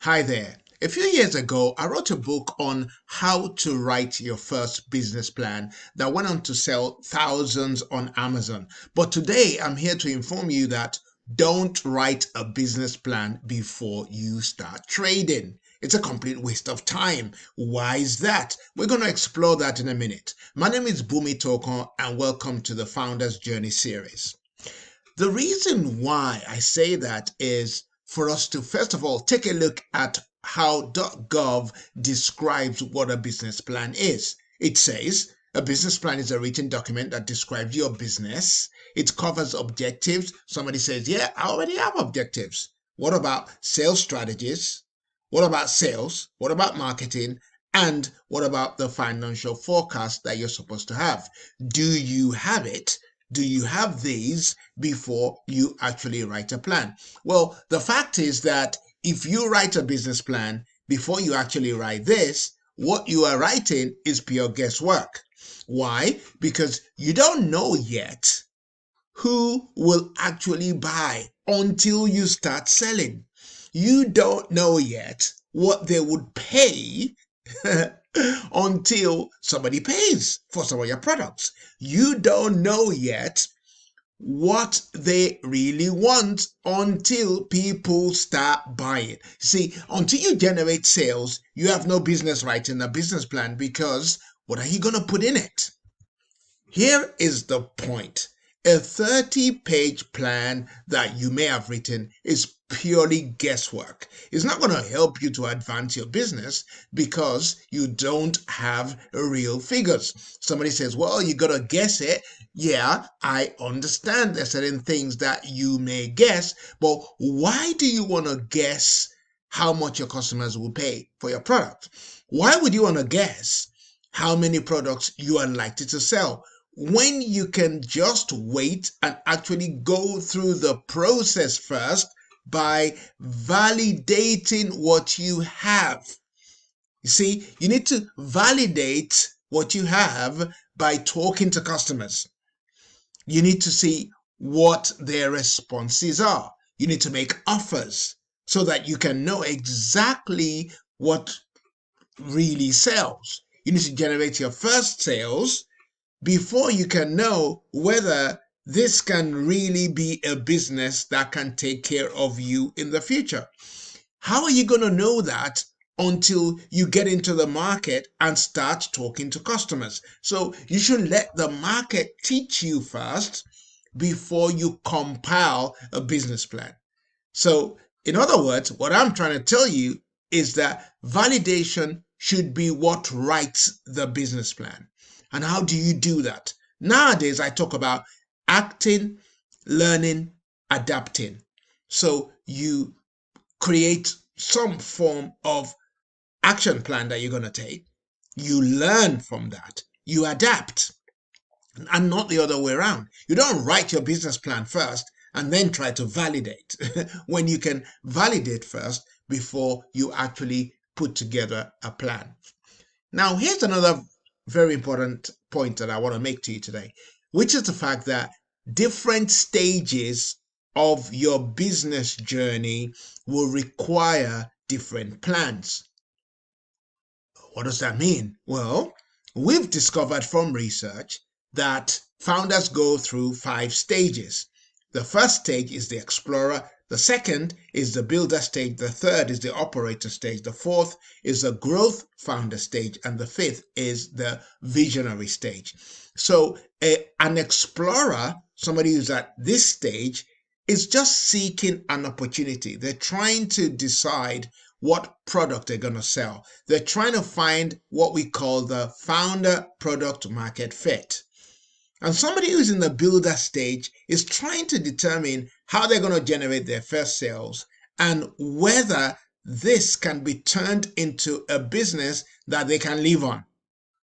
Hi there. A few years ago, I wrote a book on how to write your first business plan that went on to sell thousands on Amazon. But today, I'm here to inform you that don't write a business plan before you start trading. It's a complete waste of time. Why is that? We're going to explore that in a minute. My name is Boomy Tokan, and welcome to the Founder's Journey series. The reason why I say that is for us to, first of all, take a look at how .gov describes what a business plan is. It says a business plan is a written document that describes your business. It covers objectives. Somebody says, yeah, I already have objectives. What about sales strategies? What about sales? What about marketing? And what about the financial forecast that you're supposed to have? Do you have it? Do you have these before you actually write a plan? Well, the fact is that if you write a business plan before you actually write this, what you are writing is pure guesswork. Why? Because you don't know yet who will actually buy until you start selling. You don't know yet what they would pay until somebody pays for some of your products. You don't know yet what they really want until people start buying. See, until you generate sales, you have no business writing a business plan because what are you going to put in it? Here is the point. A 30-page plan that you may have written is purely guesswork. It's not going to help you to advance your business because you don't have real figures. Somebody says, well, you got to guess it. Yeah, I understand there's certain things that you may guess, but why do you want to guess how much your customers will pay for your product? Why would you want to guess how many products you are likely to sell when you can just wait and actually go through the process first by validating what you have? You see, you need to validate what you have by talking to customers. You need to see what their responses are. You need to make offers so that you can know exactly what really sells. You need to generate your first sales before you can know whether this can really be a business that can take care of you in the future. How are you going to know that until you get into the market and start talking to customers? So you should let the market teach you first before you compile a business plan. So, in other words, what I'm trying to tell you is that validation should be what writes the business plan. And how do you do that? Nowadays, I talk about acting, learning, adapting. So you create some form of action plan that you're going to take. You learn from that. You adapt, and not the other way around. You don't write your business plan first and then try to validate when you can validate first before you actually put together a plan. Now, here's another very important point that I want to make to you today, which is the fact that different stages of your business journey will require different plans. What does that mean? Well, we've discovered from research that founders go through 5 stages. The first stage is the explorer. The second is the builder stage. The third is the operator stage. The fourth is the growth founder stage. And the fifth is the visionary stage. So an explorer, somebody who's at this stage, is just seeking an opportunity. They're trying to decide what product they're going to sell. They're trying to find what we call the founder product market fit. And somebody who's in the builder stage is trying to determine how they're going to generate their first sales and whether this can be turned into a business that they can live on.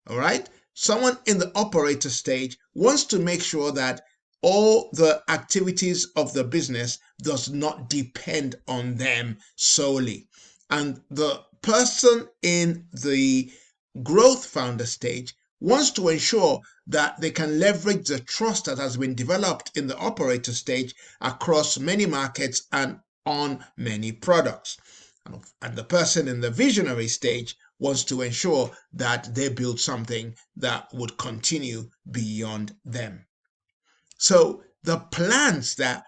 All right? Someone in the operator stage wants to make sure that all the activities of the business does not depend on them solely. And the person in the growth founder stage wants to ensure that they can leverage the trust that has been developed in the operator stage across many markets and on many products. And the person in the visionary stage wants to ensure that they build something that would continue beyond them. So the plans that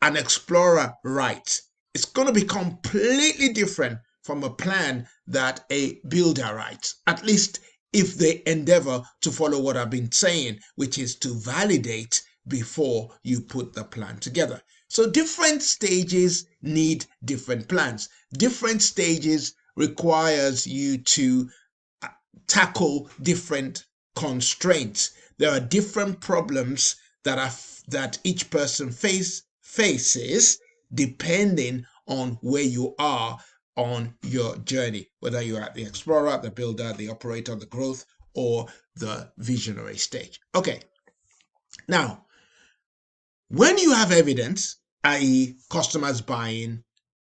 an explorer writes, it's going to be completely different from a plan that a builder writes, at least if they endeavor to follow what I've been saying, which is to validate before you put the plan together. So different stages need different plans. Different stages requires you to tackle different constraints. There are different problems that each person faces depending on where you are on your journey, whether you're at the explorer, the builder, the operator, the growth, or the visionary stage. Okay. Now, when you have evidence, i.e., customers buying,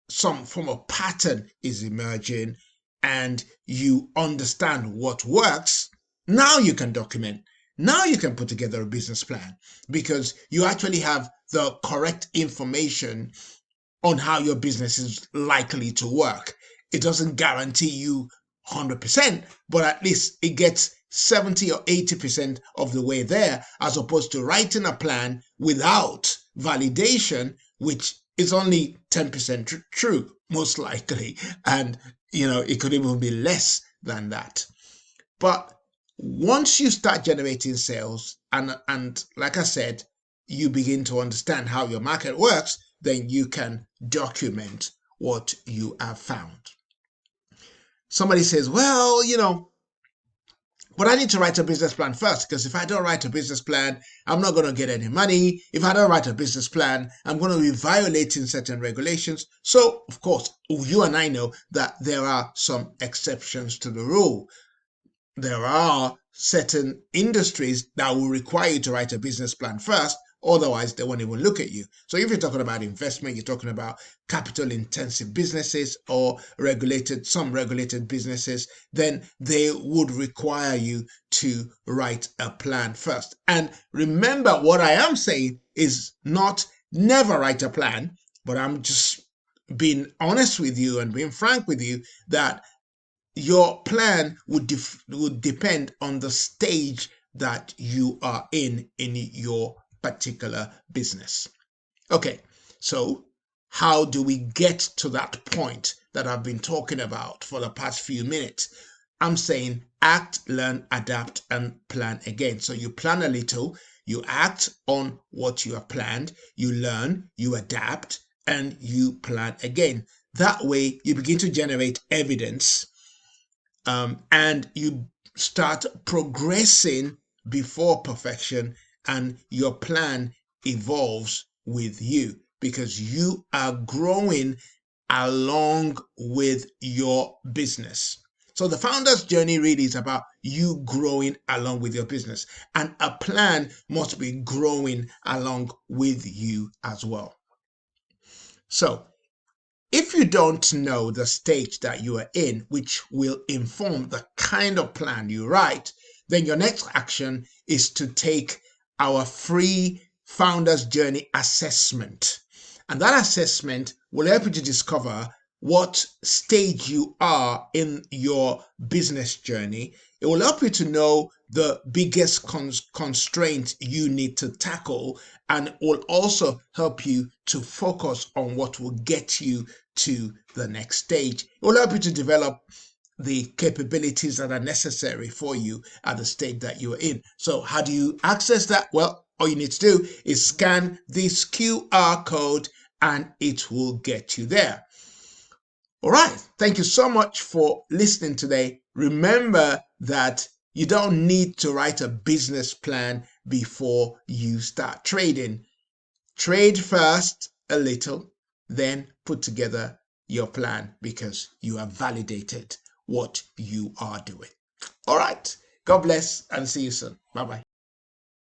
some form of pattern is emerging, and you understand what works, now you can document. Now you can put together a business plan because you actually have the correct information on how your business is likely to work. It doesn't guarantee you 100%, but at least it gets 70 or 80% of the way there, as opposed to writing a plan without validation, which is only 10% true, most likely. And, it could even be less than that. But once you start generating sales and like I said, you begin to understand how your market works, then you can document what you have found. Somebody says, well, but I need to write a business plan first, because if I don't write a business plan, I'm not going to get any money. If I don't write a business plan, I'm going to be violating certain regulations. So, of course, you and I know that there are some exceptions to the rule. There are certain industries that will require you to write a business plan first. Otherwise, they won't even look at you. So if you're talking about investment, you're talking about capital intensive businesses or some regulated businesses, then they would require you to write a plan first. And remember, what I am saying is not never write a plan, but I'm just being honest with you and being frank with you that your plan would depend on the stage that you are in your particular business. Okay, so how do we get to that point that I've been talking about for the past few minutes? I'm saying act, learn, adapt, and plan again. So you plan a little, you act on what you have planned, you learn, you adapt, and you plan again. That way, you begin to generate evidence, and you start progressing before perfection, and your plan evolves with you because you are growing along with your business. So the founder's journey really is about you growing along with your business, and a plan must be growing along with you as well. So if you don't know the stage that you are in, which will inform the kind of plan you write, then your next action is to take our free Founder's Journey assessment. And that assessment will help you to discover what stage you are in your business journey. It will help you to know the biggest constraint you need to tackle, and will also help you to focus on what will get you to the next stage. It will help you to develop the capabilities that are necessary for you at the stage that you are in. So how do you access that? Well, all you need to do is scan this QR code and it will get you there. All right. Thank you so much for listening today. Remember that you don't need to write a business plan before you start trading. Trade first a little, then put together your plan because you have validated what you are doing. All right. God bless and see you soon. Bye-bye.